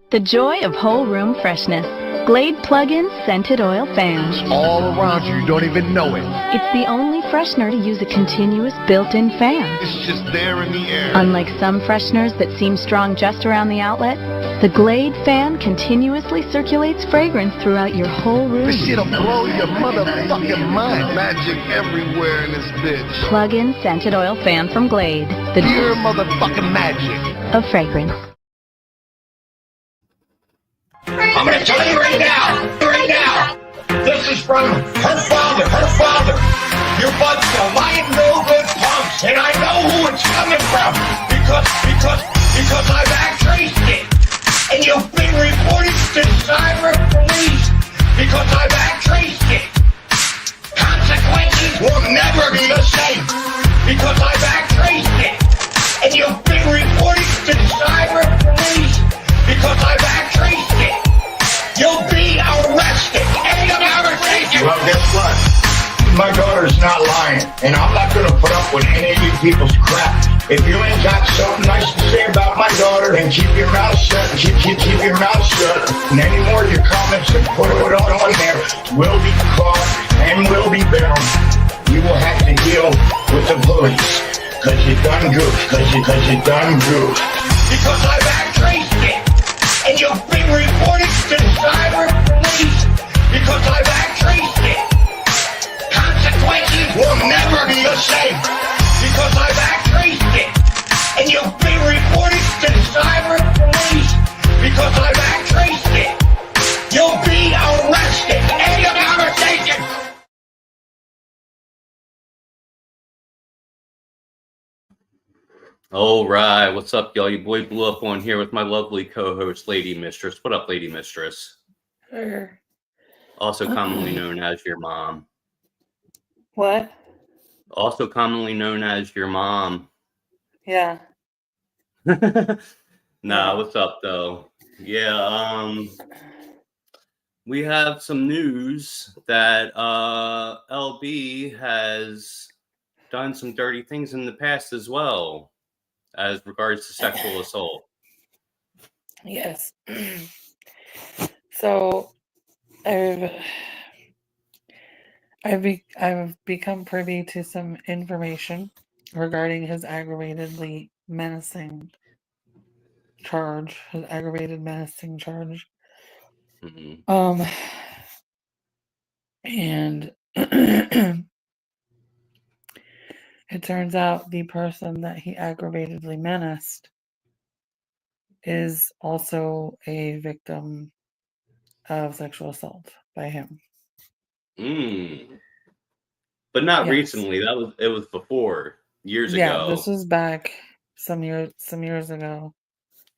The joy of whole room freshness. Glade plug-in scented oil fan. All around you don't even know it. It's the only freshener to use a continuous built-in fan. It's just there in the air. Unlike some fresheners that seem strong just around the outlet, the Glade fan continuously circulates fragrance throughout your whole room. This shit'll blow your motherfucking mind. Magic everywhere in this bitch. Plug-in scented oil fan from Glade. The pure motherfucking magic of fragrance. I'm gonna tell you right now, this is from her father. You're a bunch of lying, no good punks, and I know who it's coming from, because I've traced it, and you've been reported to cyber police, because I've traced it. Consequences will never be the same, because I've traced it, and you've been reported to cyber police, because I've traced it. You'll be arrested. Any conversation. Well, guess what? My daughter's not lying, and I'm not going to put up with any of you people's crap. If you ain't got something nice to say about my daughter, then keep your mouth shut. Keep your mouth shut. And any more of your comments and put it on there will be caught and will be bound. You will have to deal with the police, cause you done goof. Cause you done goof. Because I've traced it. And you've been reported to the cyber police because I've traced it. Consequences will never be the same because I've traced it. And you've been reported to the cyber police because I've traced it. You'll be arrested. End of conversation. All right, what's up, y'all? Your boy Blew Up on here with my lovely co-host, Lady Mistress. What up, Lady Mistress? Sure. Also commonly known as your mom. What? Also commonly known as your mom. Yeah. Nah, what's up, though? Yeah, we have some news that LB has done some dirty things in the past as well, as regards to sexual assault. Yes. So I've become privy to some information regarding his aggravated menacing charge. Mm-hmm. And it turns out the person that he aggravatedly menaced is also a victim of sexual assault by him. But not recently. It was before, years ago. Yeah, this was back some years ago.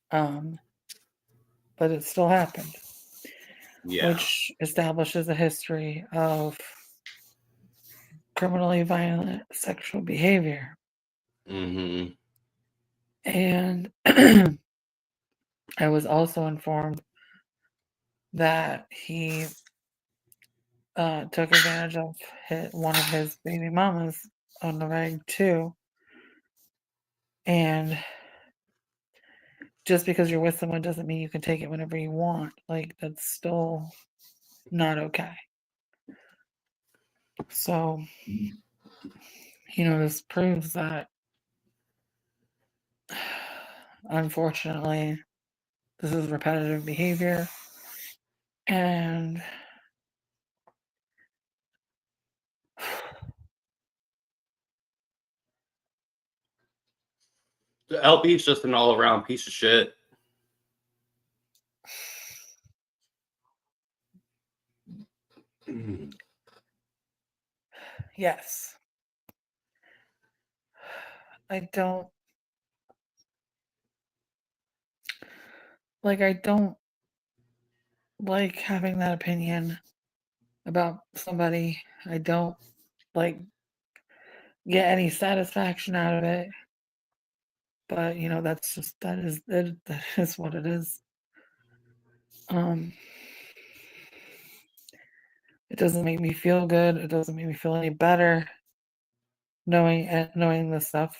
But it still happened. Yeah. Which establishes a history of criminally violent sexual behavior. Mm-hmm. And I was also informed that he took advantage of one of his baby mamas on the reg too. And just because you're with someone doesn't mean you can take it whenever you want. Like, that's still not okay. So, this proves that, unfortunately, this is repetitive behavior. And The LB is just an all-around piece of shit. Yes. I don't like having that opinion about somebody. I don't get any satisfaction out of it. But that is what it is. It doesn't make me feel good. It doesn't make me feel any better knowing this stuff,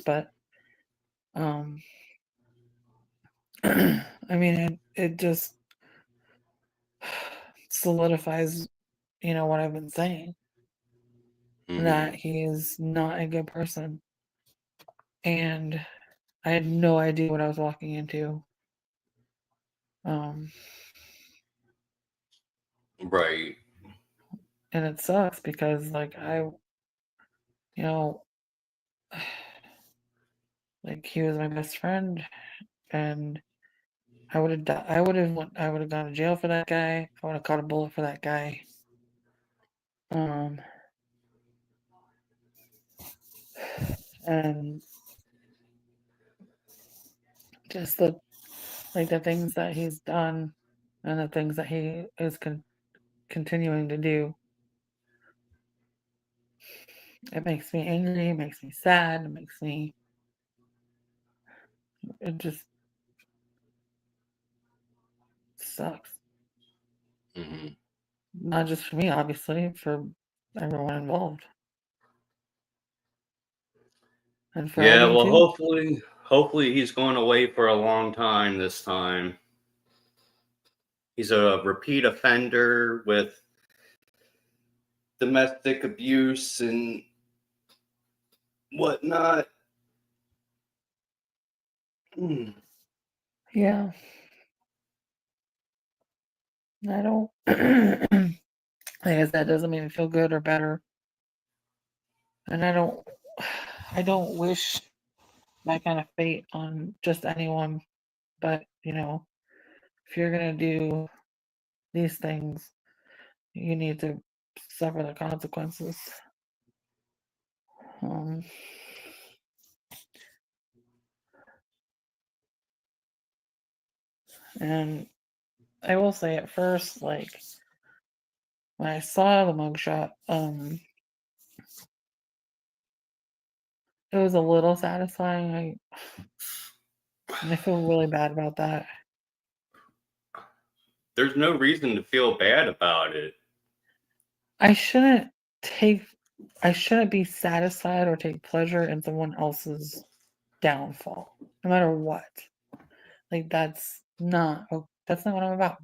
but I mean, it just solidifies, what I've been saying, that Mhm. he is not a good person. And I had no idea what I was walking into. Um, Right. and it sucks because, like, you know, like he was my best friend, and I would have, I would have gone to jail for that guy. I would have caught a bullet for that guy. Um, and just the things that he's done, and the things that he is continuing to do. It makes me angry. It makes me sad. It just sucks. Mhm. Not just for me, obviously, for everyone involved, and for Yeah, LB well, too. hopefully he's going away for a long time this time. He's a repeat offender with domestic abuse and whatnot. Mm. Yeah, I don't. I guess that doesn't make me feel good or better, and I don't. I don't wish that kind of fate on just anyone, but if you're gonna do these things, you need to suffer the consequences. Um, and I will say at first, like when I saw the mugshot, it was a little satisfying. I feel really bad about that. There's no reason to feel bad about it. I shouldn't take. I shouldn't be satisfied or take pleasure in someone else's downfall, no matter what. Like that's not what I'm about.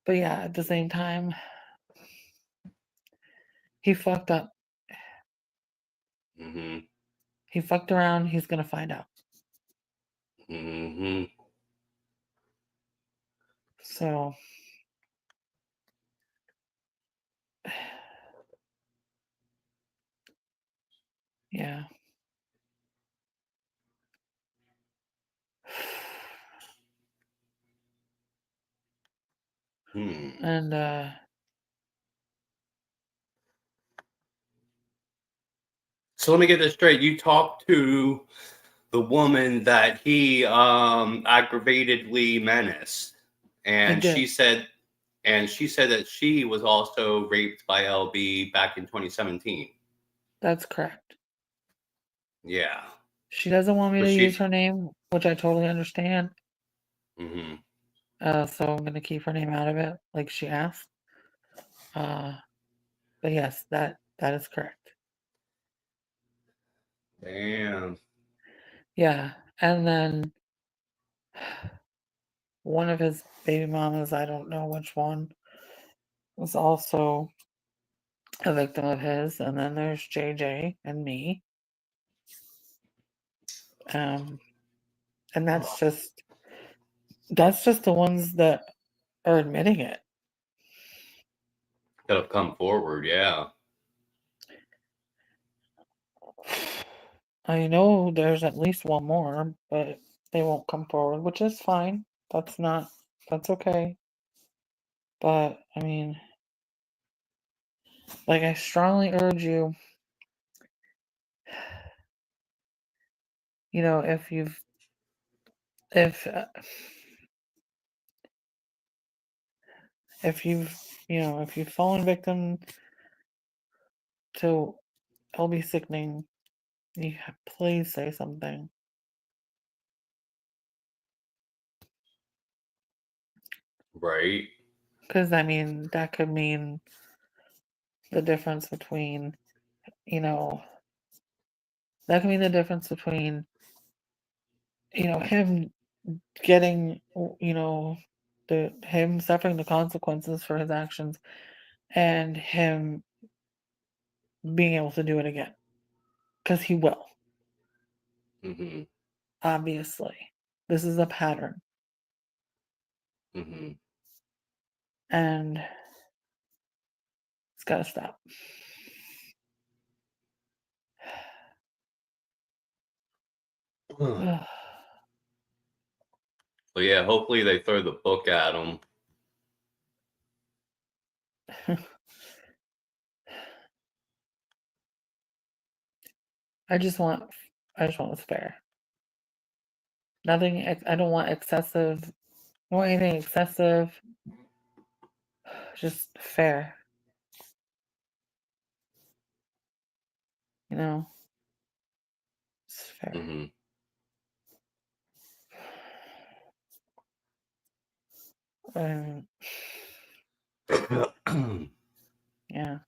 But yeah, at the same time, he fucked up. Mhm. He fucked around. He's gonna find out. Mhm. So yeah, Hmm. and So let me get this straight. You talked to the woman that he aggravatedly menaced, I and did. she said that she was also raped by LB back in 2017. That's correct. Yeah. She doesn't want me So to use she's her name, which I totally understand. mhm. So I'm gonna keep her name out of it, like she asked. Uh, but yes, that is correct. Damn. Yeah, and then one of his baby mamas, I don't know which one, was also a victim of his. And then there's JJ and me. Um, and that's just the ones that are admitting it. Could have come forward, yeah. I know there's at least one more, but they won't come forward, which is fine. That's okay. But I mean, like I strongly urge you, if if uh, if you've if you've fallen victim to LB sickening, please say something. Right. Because I mean, that could mean the difference between, you know, that could mean the difference between, him. getting, him suffering the consequences for his actions, and him being able to do it again, because he will. Mm-hmm. Obviously, this is a pattern, Mm-hmm. and it's got to stop. Ugh. Well, yeah, hopefully they throw the book at him. I just want what's fair. Nothing. I don't want excessive. I don't want anything excessive. Just fair. It's fair. Mm-hmm. Yeah.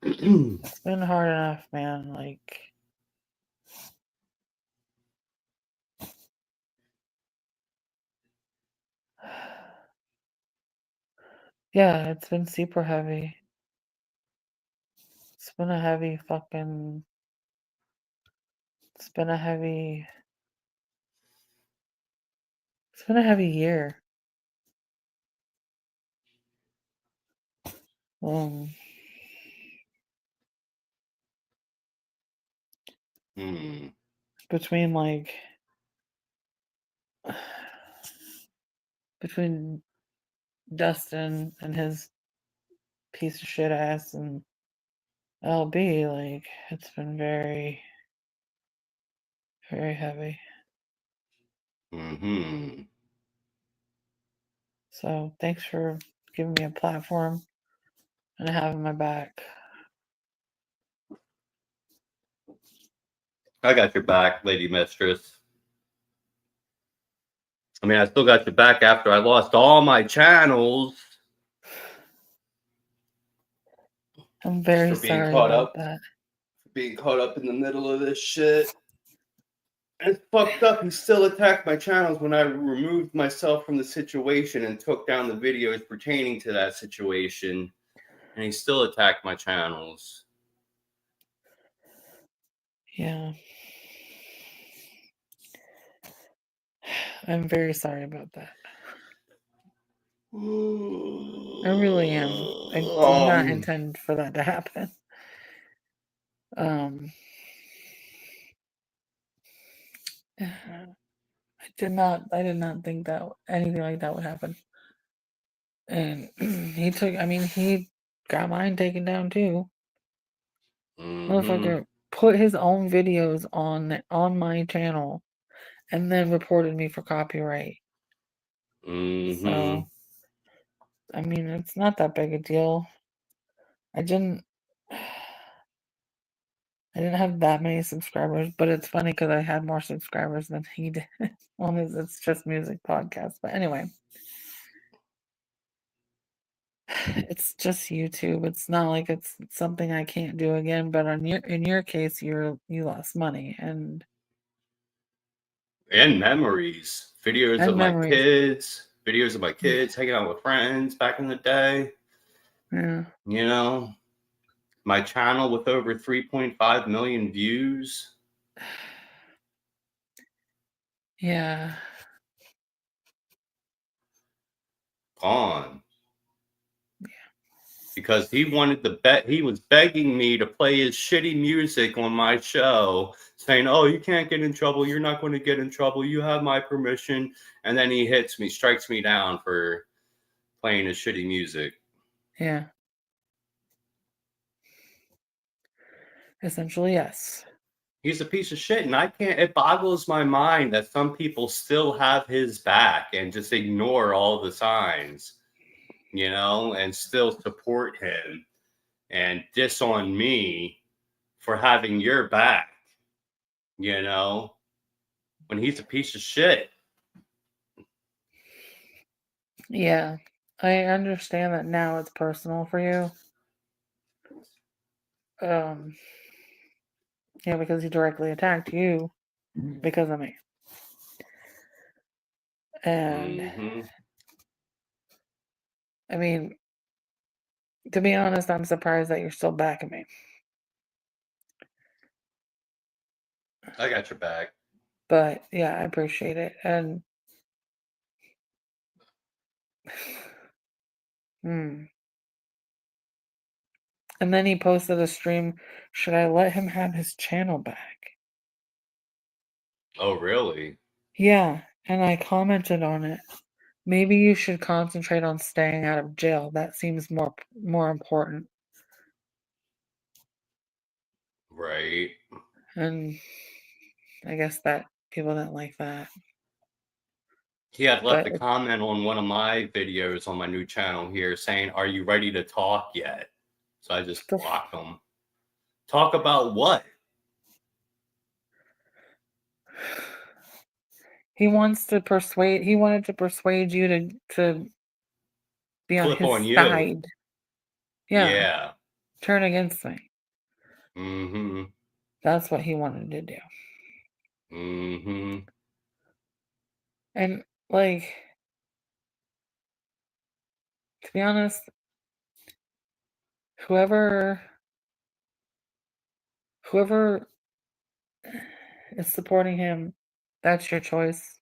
It's been hard enough, man. Like, yeah, it's been super heavy. It's been a heavy fucking. It's been a heavy. It's been a heavy year. Between between Dustin and his piece of shit ass and LB, like, it's been very, very heavy. Mm-hmm. So thanks for giving me a platform and having my back. I got your back, Lady Mistress. I mean, I still got your back after I lost all my channels. I'm very For being sorry caught about up. that. Being caught up in the middle of this shit. And it's fucked up. He still attacked my channels when I removed myself from the situation and took down the videos pertaining to that situation. And he still attacked my channels. Yeah. I'm very sorry about that. I really am. I did not intend for that to happen. I did not think that anything like that would happen. And he got mine taken down too. Motherfucker put his own videos on my channel and then reported me for copyright. So, I mean, it's not that big a deal. I didn't have that many subscribers, but it's funny because I had more subscribers than he did on his It's Just Music podcast. But anyway, it's just YouTube. It's not like it's something I can't do again. But in your case, you lost money and memories. Videos of my kids. Videos of my kids hanging out with friends back in the day. Yeah. You know, my channel with over 3.5 million views. Yeah. Gone. Yeah. Because he wanted to bet. He was begging me to play his shitty music on my show, saying, "Oh, you can't get in trouble. You're not going to get in trouble. You have my permission." And then he strikes me down for playing his shitty music. Yeah. Essentially, yes. He's a piece of shit, and it boggles my mind that some people still have his back and just ignore all the signs, and still support him and diss on me for having your back, when he's a piece of shit. Yeah. I understand that now it's personal for you. Yeah, because he directly attacked you because of me. And Mm-hmm. I mean, to be honest, I'm surprised that you're still backing me. I got your back. But yeah, I appreciate it. And and then he posted a stream. Should I let him have his channel back? Oh, really? Yeah, and I commented on it. Maybe you should concentrate on staying out of jail. That seems more important. Right. And I guess that people didn't like that. He had left But a comment on one of my videos on my new channel here saying, "Are you ready to talk yet?" So I just blocked him. Talk about what? he wanted to persuade you to be on Flip his on you. side. Yeah, Yeah. turn against me. Mm-hmm. That's what he wanted to do. Mm-hmm. And like, to be honest, whoever is supporting him, that's your choice.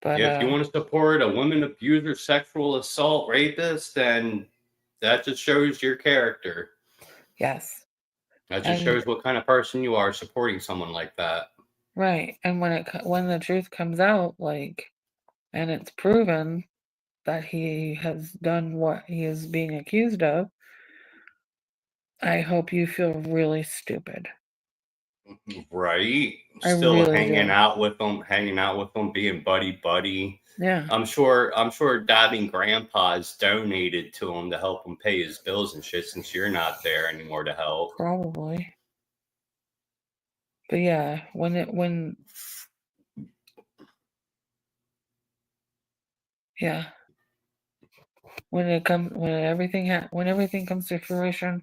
But If you want to support a women abuser, sexual assault, rapist, then that just shows your character. yes. That just And shows what kind of person you are supporting someone like that. right. And when the truth comes out, like, and it's proven that he has done what he is being accused of, I hope you feel really stupid. Right. I Still really hanging do. out with them, being buddy. Yeah, I'm sure dabbing grandpa's donated to him to help him pay his bills and shit since you're not there anymore to help. probably. But yeah, yeah, when everything comes to fruition,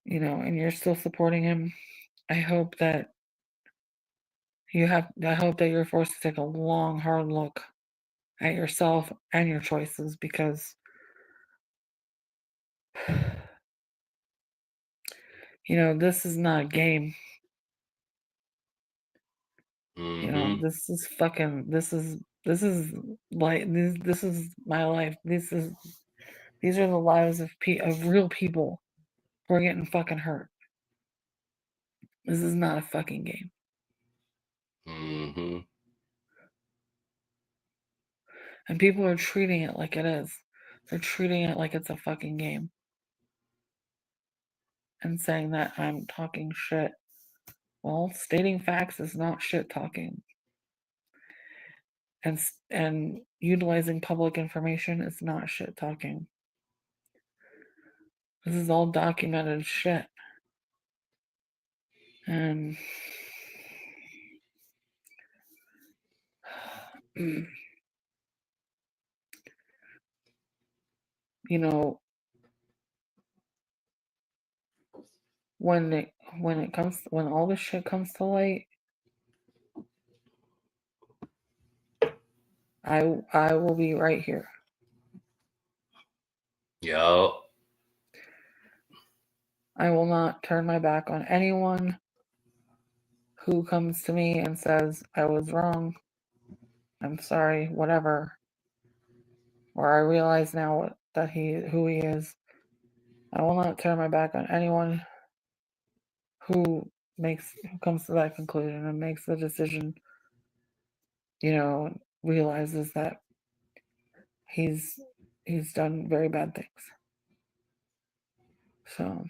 and you're still supporting him, I hope that I hope that you're forced to take a long, hard look at yourself and your choices because this is not a game. Mm-hmm. This is like this is my life. These are the lives of real people who are getting fucking hurt. This is not a fucking game. Mm-hmm. And people are treating it like it is. They're treating it like it's a fucking game. And saying that I'm talking shit. Well, stating facts is not shit talking. And utilizing public information is not shit talking. This is all documented shit. And you know, when all this shit comes to light, I will be right here. Yo. I will not turn my back on anyone who comes to me and says I was wrong. I'm sorry, whatever. Or I realize now who he is. I will not turn my back on anyone who comes to that conclusion and makes the decision, realizes that he's done very bad things. So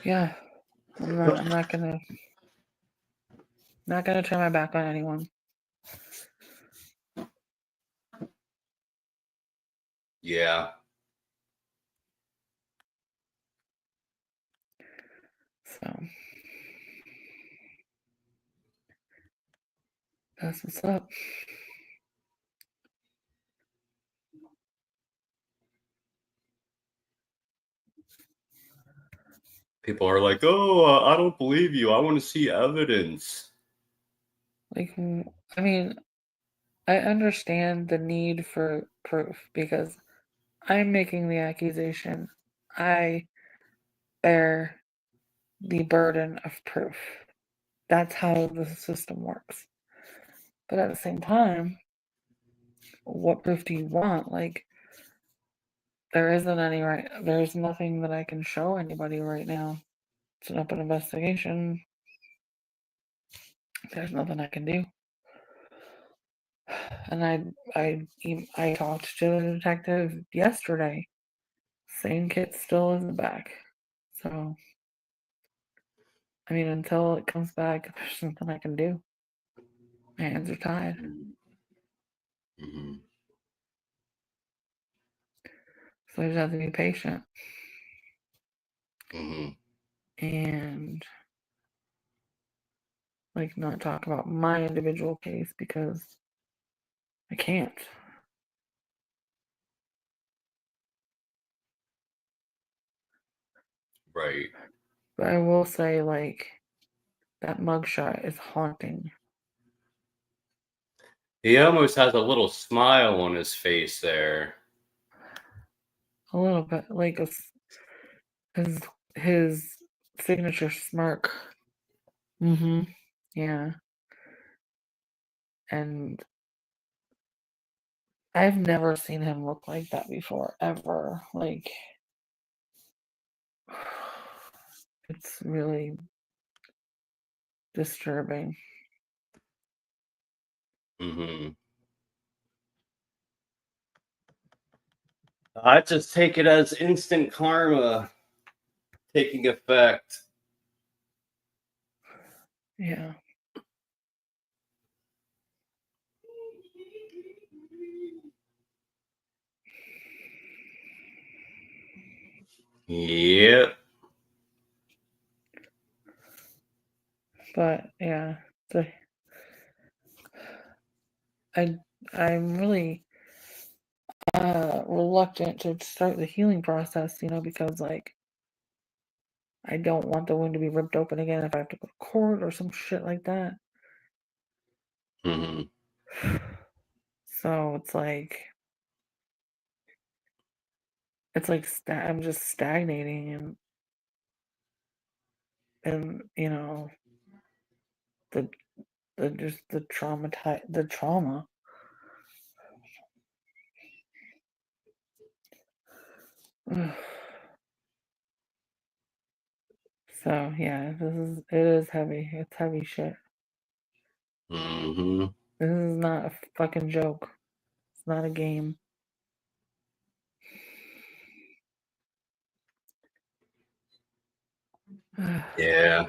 yeah, I'm not gonna turn my back on anyone. Yeah. So that's what's up. People are like, "Oh, I don't believe you. I want to see evidence." Like, I mean, I understand the need for proof because I'm making the accusation. I bear the burden of proof. That's how the system works. But at the same time, what proof do you want? Like, there's nothing that I can show anybody right now. It's an open investigation. There's nothing I can do. And I talked to the detective yesterday. Same kid still isn't back. So, I mean, until it comes back, there's nothing I can do. My hands are tied. Mm-hmm. So I just have to be patient. Mm-hmm. And like not talk about my individual case because I can't. Right. But I will say, like, that mugshot is haunting. He almost has a little smile on his face there. A little bit, like his signature smirk. Mm-hmm. Yeah. And I've never seen him look like that before, ever. Like, it's really disturbing. Mm-hmm. I just take it as instant karma taking effect. Yeah. Yep. But yeah, I'm really reluctant to start the healing process, because like I don't want the wound to be ripped open again if I have to go to court or some shit like that. Mm-hmm. So it's like I'm just stagnating and the the trauma. So yeah, it is heavy. It's heavy shit. Mm-hmm. This is not a fucking joke. It's not a game. Yeah.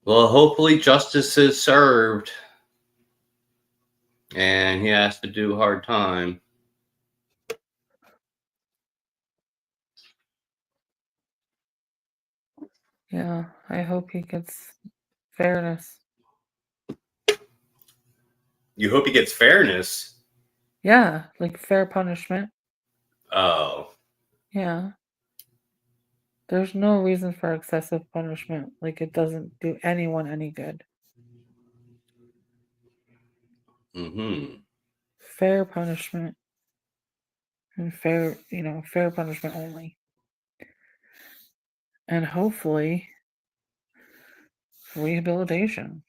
Well, hopefully justice is served and he has to do hard time. Yeah, I hope he gets fairness. You hope he gets fairness. Yeah, like fair punishment. Oh. Yeah. There's no reason for excessive punishment. Like, it doesn't do anyone any good. Mm-hmm. Fair punishment. And fair punishment only. And hopefully, rehabilitation.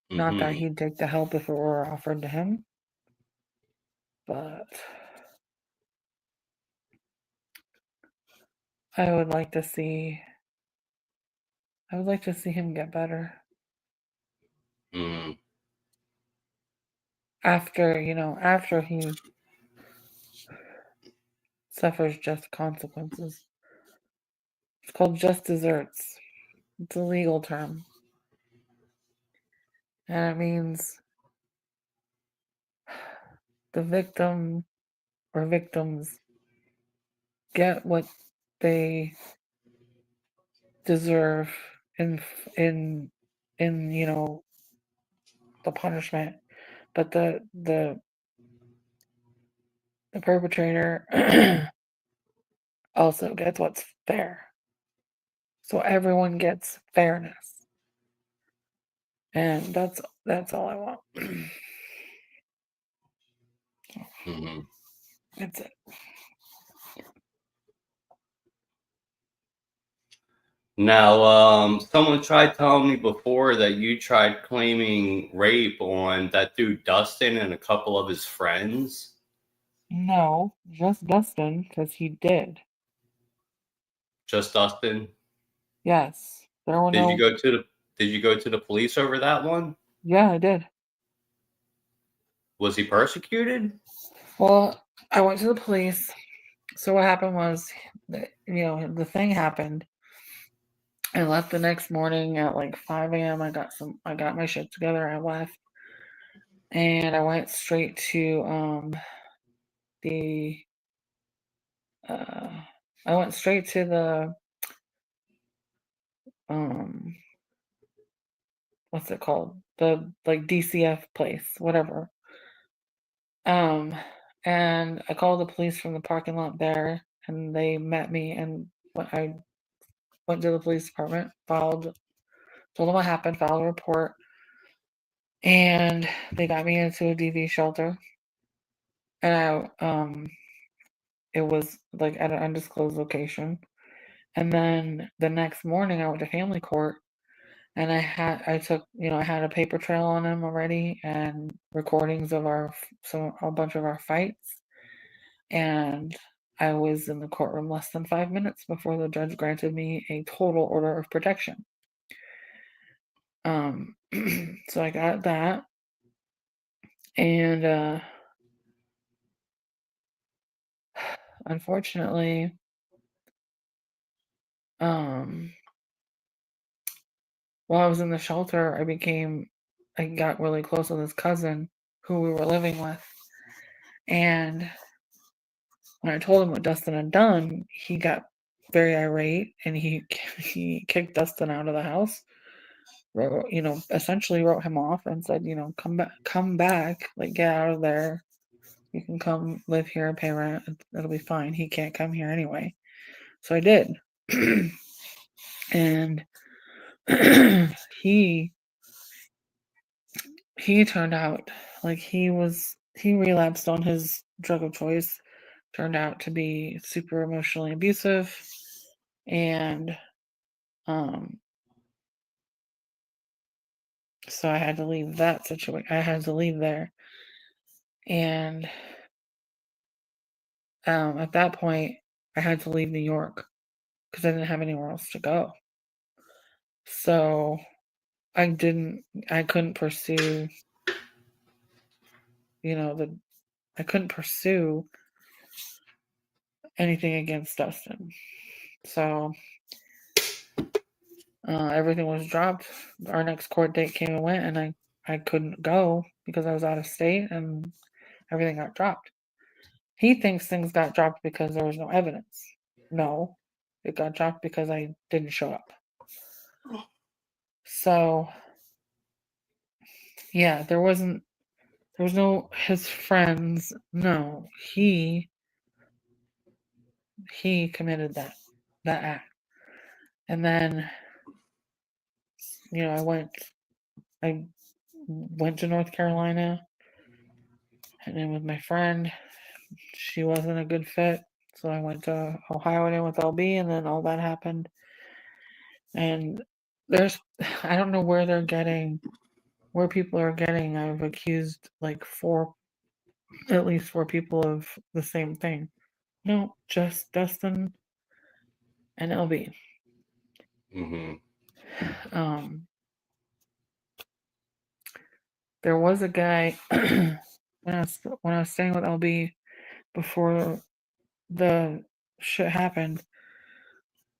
Not that Mm-hmm. he'd take the help if it were offered to him. But I would like to see him get better. Mm-hmm. After he suffers just consequences. It's called just desserts. It's a legal term. And it means the victim or victims get what they deserve in the punishment, but the the perpetrator also gets what's fair. So everyone gets fairness. And that's all I want. Mhm. That's it. Now, someone tried telling me before that you tried claiming rape on that dude Dustin and a couple of his friends. No, just Dustin, because he did. Just Dustin. Yes. There were Did you no. go to the Did you go to the police over that one? Yeah, I did. Was he persecuted? Well, I went to the police. So what happened was, the thing happened. I left the next morning at like 5 a.m. I got my shit together. I left, and I went straight to the uh, I went straight to the um what's it called? The like DCF place, whatever. Um, and I called the police from the parking lot there, and they met me. And when I went to the police department, told them what happened, filed a report, and they got me into a DV shelter. And it was like at an undisclosed location. And then the next morning, I went to family court, and I took, I had a paper trail on him already and recordings of a bunch of our fights. And I was in the courtroom less than 5 minutes before the judge granted me a total order of protection. So I got that, and unfortunately, while I was in the shelter, I got really close with his cousin who we were living with, and when I told him what Dustin had done, he got very irate, and he he kicked Dustin out of the house. Essentially wrote him off and said, come back, like get out of there. You can come live here and pay rent. It'll be fine. He can't come here anyway. So I did. And he turned out like he relapsed on his drug of choice, turned out to be super emotionally abusive, and so I had to leave that situation. I had to leave there. And at that point, I had to leave New York because I didn't have anywhere else to go. So I couldn't pursue, I couldn't pursue anything against Dustin. So everything was dropped. Our next court date came and went, and I couldn't go because I was out of state, and everything got dropped. He thinks things got dropped because there was no evidence. No, it got dropped because I didn't show up. So yeah, there was no his friends. No, he committed that act. And then I went to North Carolina, and then with my friend, she wasn't a good fit, so I went to Ohio and with LB, and then all that happened. And I don't know where people are getting. I've accused like at least four people of the same thing. No, just Dustin and LB. Mm-hmm. There was a guy when I was staying with LB before the shit happened.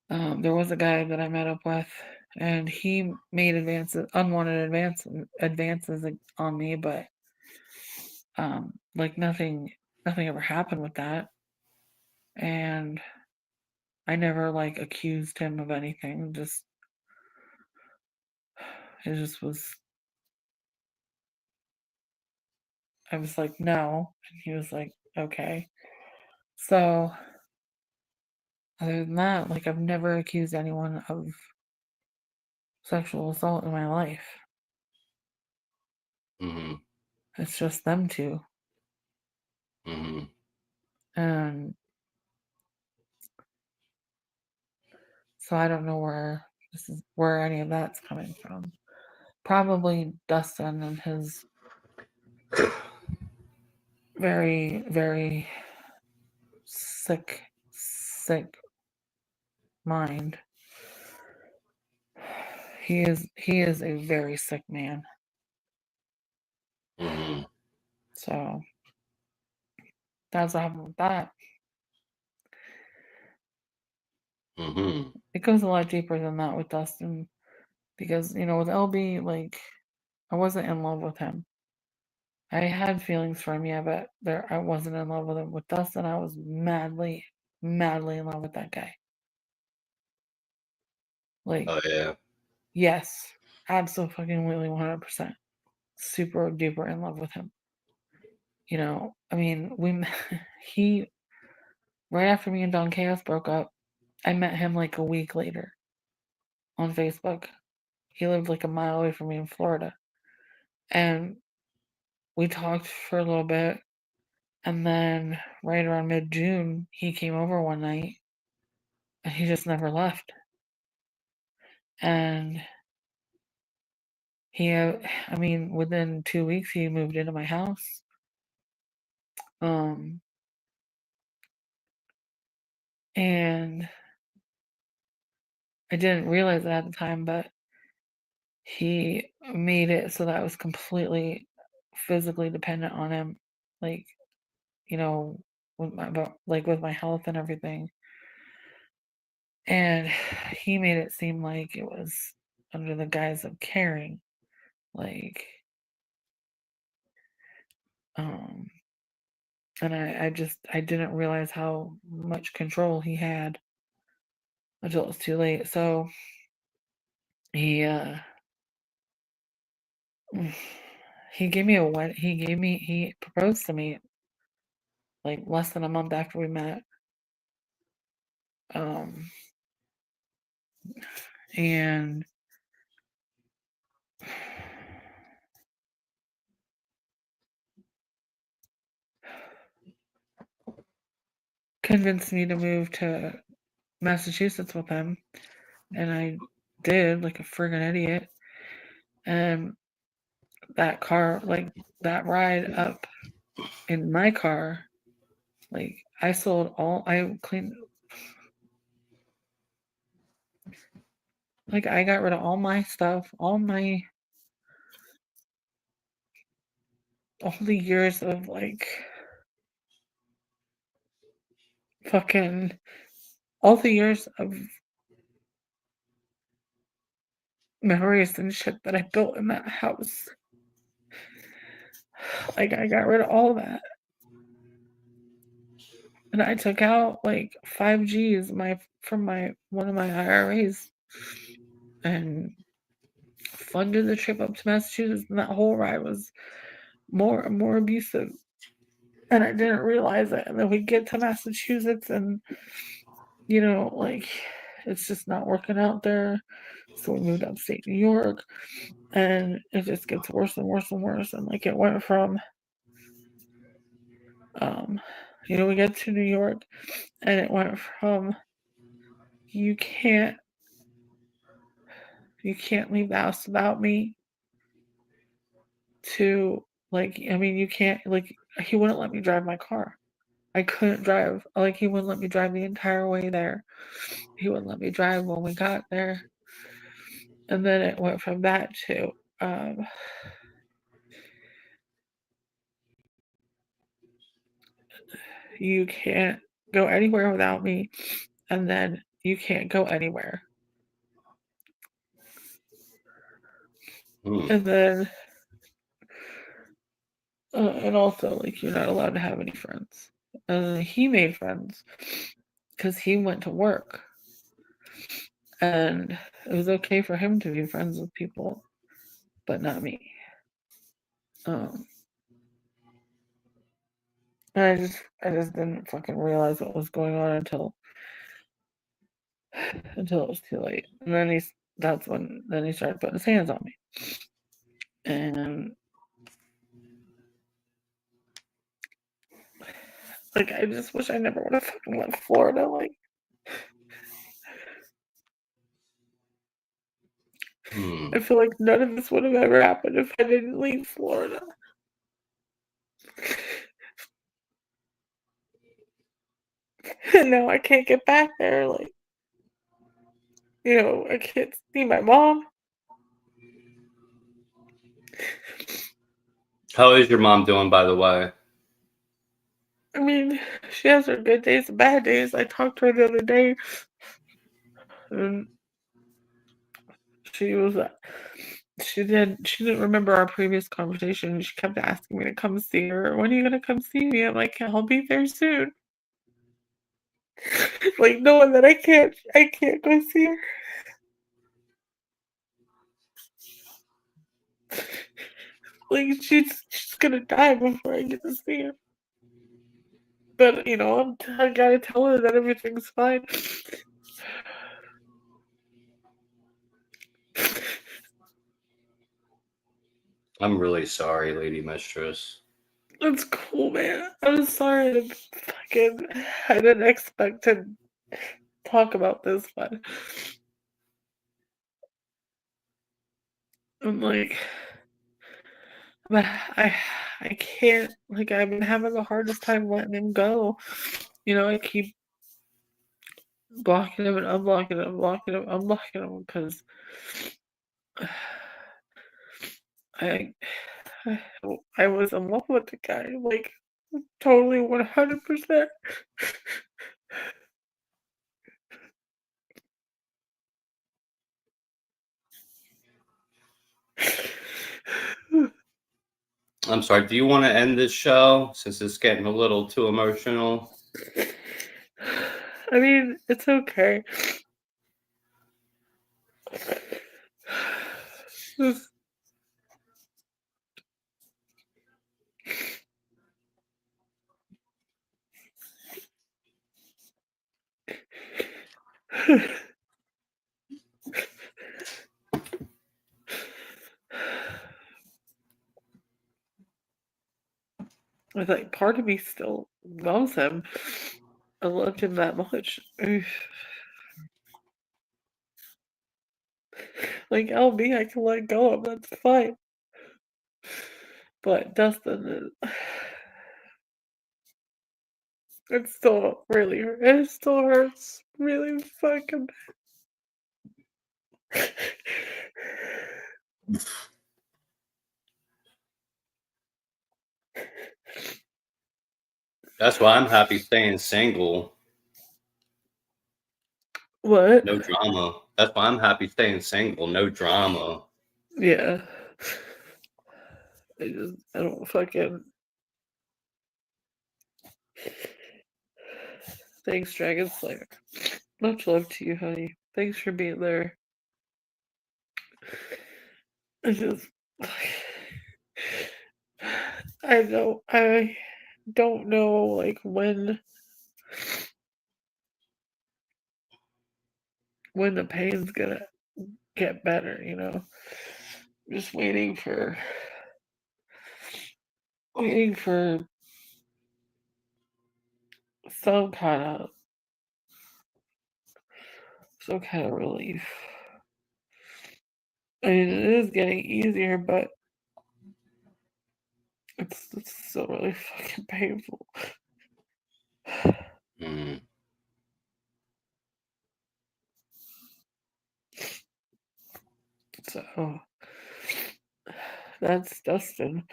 There was a guy that I met up with, and he made unwanted advances on me, but like nothing ever happened with that, and I never like accused him of anything. It just was. I was like, no, and he was like, okay. So, other than that, like, I've never accused anyone of sexual assault in my life. Mm-hmm. It's just them two. Mm-hmm. And so I don't know where any of that's coming from. Probably Dustin and his very, very sick mind. He is a very sick man. Mm-hmm. So that's what happened with that. Mm-hmm. It goes a lot deeper than that with Dustin because with LB, like, I wasn't in love with him. I had feelings for him, yeah, but I wasn't in love with him. With Dustin, I was madly, madly in love with that guy. Like, Oh yeah. yes, absolutely 100%. Super duper in love with him. I mean, he, right after me and Don Chaos broke up, I met him like a week later on Facebook. He lived like a mile away from me in Florida. And we talked for a little bit. And then right around mid-June, he came over one night and he just never left. And within 2 weeks, he moved into my house. And I didn't realize it at the time, but he made it so that I was completely physically dependent on him, like, with my health and everything. And he made it seem like it was under the guise of caring, like, and I didn't realize how much control he had until it was too late. So he he proposed to me like less than a month after we met. And convinced me to move to Massachusetts with him. And I did, like a friggin' idiot. And that car, like that ride up in my car, like I cleaned, like I got rid of all my stuff, all the years of like fucking, all the years of memories and shit that I built in that house. Like I got rid of all that. And I took out like 5 G's from one of my IRAs and funded the trip up to Massachusetts, and that whole ride was more and more abusive. And I didn't realize it. And then we get to Massachusetts and like it's just not working out there. So we moved upstate New York and it just gets worse and worse and worse. And like it went from we get to New York and it went from you can't leave the house without me to like you can't, like, he wouldn't let me drive my car. I couldn't drive. Like he wouldn't let me drive the entire way there. He wouldn't let me drive when we got there. And then it went from that to you can't go anywhere without me, and then you can't go anywhere. And then and also like you're not allowed to have any friends. And he made friends because he went to work, and it was okay for him to be friends with people, but not me. And I just didn't fucking realize what was going on until it was too late. And then he started putting his hands on me. And like, I just wish I never would have fucking left Florida. Like, I feel like none of this would have ever happened if I didn't leave Florida. And now I can't get back there. Like, I can't see my mom. How is your mom doing, by the way? I mean, she has her good days and bad days. I talked to her the other day, and she didn't remember our previous conversation. She kept asking me to come see her. When are you gonna come see me? I'm like, I'll be there soon. Like, knowing that I can't go see her. Like, she's gonna die before I get to see her. But I gotta tell her that everything's fine. I'm really sorry, Lady Mistress. It's cool, man. I'm sorry I didn't expect to talk about this, but I'm like, but I can't, like, I've been having the hardest time letting him go. I keep blocking him and unblocking him, blocking him, unblocking him, because I was in love with the guy, like, totally 100%. I'm sorry. Do you want to end this show since it's getting a little too emotional? I mean, it's okay. It's like part of me still loves him. I loved him that much. Like LB, I can let go of. That's fine. But Dustin, it still hurts really fucking bad. That's why I'm happy staying single. What? No drama. That's why I'm happy staying single. No drama. Yeah. I don't fucking. Thanks, Dragon Slayer. Much love to you, honey. Thanks for being there. I just. I don't know, like, when the pain's gonna get better. Just waiting for some kind of relief. I mean, it is getting easier, but it's still really fucking painful. So that's Dustin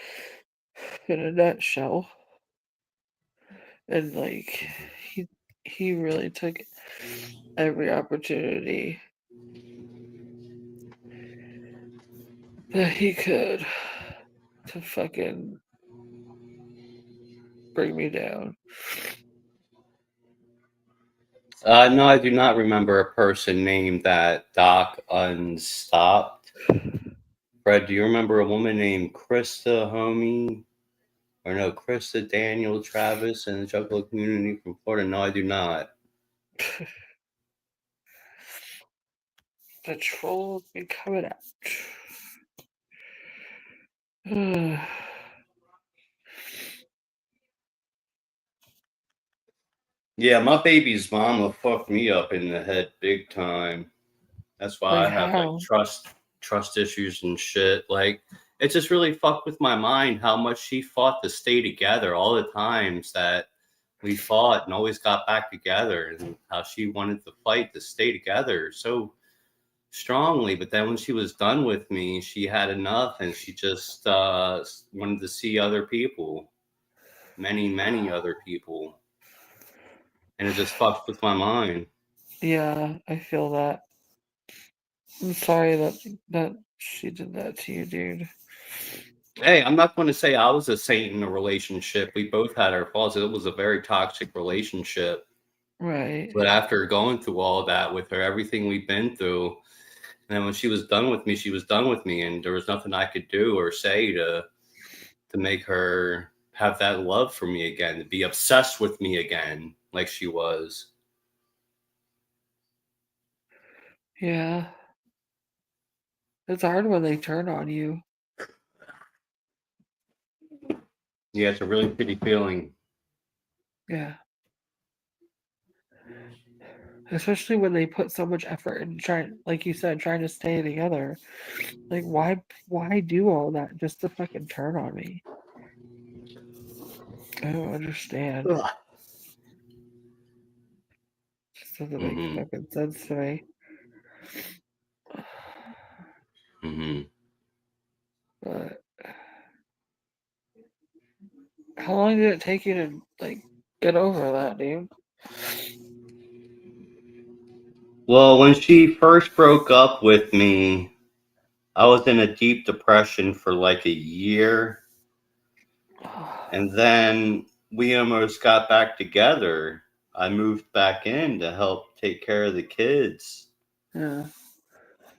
in a nutshell. And like, he really took every opportunity that he could to fucking bring me down. No, I do not remember a person named that Doc Unstopped. Fred, do you remember a woman named Krista, homie? Or no, Krista, Daniel, Travis, and the Juggalo community from Florida. No, I do not. The trolls be coming out. Yeah, my baby's mama fucked me up in the head big time. That's why Like I have like how? trust issues and shit. Like it just really fucked with my mind how much she fought to stay together all the times that we fought and always got back together, and how she wanted to fight to stay together so strongly. But then when she was done with me, she had enough and she just wanted to see other people, many other people. And it just fucked with my mind. Yeah, I feel that. I'm sorry that she did that to you, dude. Hey, I'm not going to say I was a saint in a relationship. We both had our faults. It was a very toxic relationship. Right. But after going through all that with her, everything we've been through, and then when she was done with me, she was done with me, and there was nothing I could do or say to make her have that love for me again, to be obsessed with me again, like she was. Yeah. It's hard when they turn on you. Yeah, it's a really pity feeling. Yeah. Especially when they put so much effort in trying, like you said, trying to stay together. Like, why do all that just to fucking turn on me? I don't understand. Ugh. Just doesn't make Mm-hmm. fucking sense to me. Mm-hmm. But how long did it take you to like get over that, dude? Well, when she first broke up with me, I was in a deep depression for like a year. And then we almost got back together. I moved back in to help take care of the kids. Yeah.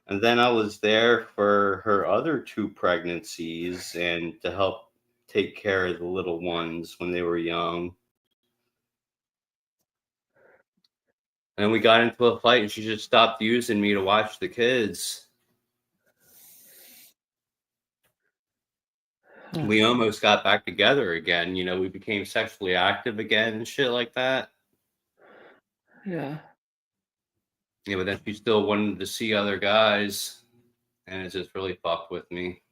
And then I was there for her other two pregnancies and to help take care of the little ones when they were young. And then we got into a fight and she just stopped using me to watch the kids. We almost got back together again. You know, we became sexually active again and shit like that. Yeah. Yeah, but then she still wanted to see other guys. And it just really fucked with me.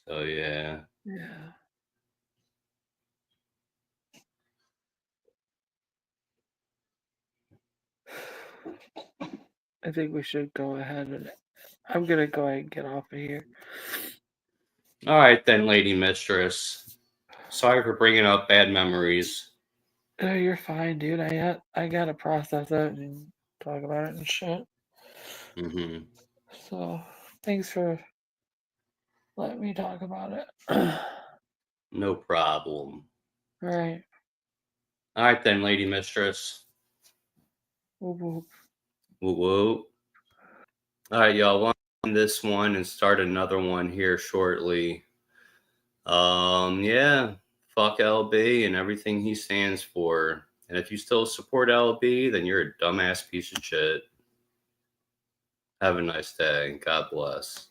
So yeah. Yeah. I think we should go ahead and I'm gonna go ahead and get off of here. All right then, lady mistress. Sorry for bringing up bad memories. No, you're fine, dude. I gotta process it and talk about it and shit. Mm-hmm. So thanks for letting me talk about it. All No problem. right. All right then, lady mistress. Whoop, whoop. Woo woo. All right, y'all. We'll end this one and start another one here shortly. Yeah. Fuck LB and everything he stands for. And if you still support LB, then you're a dumbass piece of shit. Have a nice day. God bless.